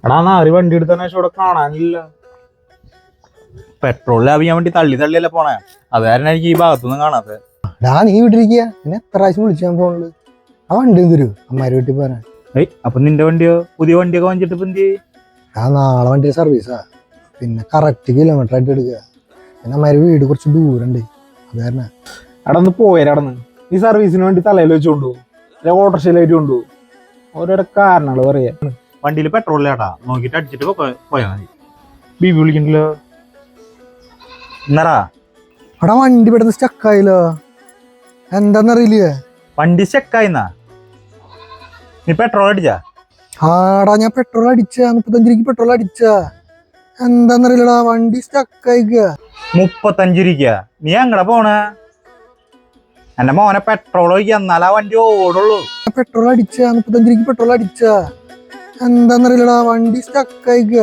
എടാ നാല് വണ്ടി എടുത്തന്നെ ഇവിടെ കാണാനില്ല. പെട്രോൾ ലാഭിക്കാൻ വേണ്ടി തള്ളിയല്ലേ പോണേ. അത് കാരണം എനിക്ക് ഈ ഭാഗത്തൊന്നും കാണാത്തത്. നീ വീട്ടിലിരിക്കുക, എന്നെ എത്ര പ്രാവശ്യം വിളിച്ചാൻ ഫോണില്. ആ വണ്ടി തരൂ അമ്മാര് വീട്ടിൽ പോരാ. അപ്പൊ നിന്റെ വണ്ടിയോ? പുതിയ വണ്ടിയൊക്കെ വാങ്ങിച്ചിട്ട് ഇപ്പൊ എന്ത്? നാളെ വണ്ടി സർവീസാ, പിന്നെ കറക്റ്റ് കിലോമീറ്റർ ആയിട്ട് എടുക്കുക. പിന്നെ അമ്മാര് വീട് കുറച്ച് ദൂരണ്ട്, അത് കാരണം. എടാ ഒന്ന് പോയടന്ന് ഈ സർവീസിന് വേണ്ടി തലയിൽ വെച്ചോണ്ടു ഓട്ടോറിക്ഷയിലായിട്ട് കൊണ്ടു ഓരോരോ കാരണങ്ങൾ പറയാ. വണ്ടിയിൽ പെട്രോൾ ഇല്ലാട്ടാ, നോക്കിട്ട് അടിച്ചിട്ട് പോയാ മതി. ബീബി വിളിക്കണ്ടല്ലോ. എന്നറാ അവിടെ വണ്ടി പെട്ടെന്ന് സ്റ്റക്കായില്ലോ, എന്താന്നറിയില്ലേ? വണ്ടി സ്റ്റക്കായിന്നാ? നീ പെട്രോൾ അടിച്ചാ? ആടാ ഞാൻ പെട്രോൾ അടിച്ച 35 രൂപയ്ക്ക് പെട്രോൾ അടിച്ച. എന്താന്നറിയില്ലടാ, വണ്ടി സ്റ്റക്കായിക്ക. 35 രൂപ? നീ എങ്ങടെ പോണേ? എന്റെ മോനെ പെട്രോൾ ഒഴിക്കുക, എന്നാലാ വണ്ടി ഓടുള്ളൂ. പെട്രോൾ അടിച്ച 35 രൂപയ്ക്ക് പെട്രോൾ അടിച്ച. എന്താന്നറിയില്ലടാ, വണ്ടി സ്റ്റക്കായിക്ക.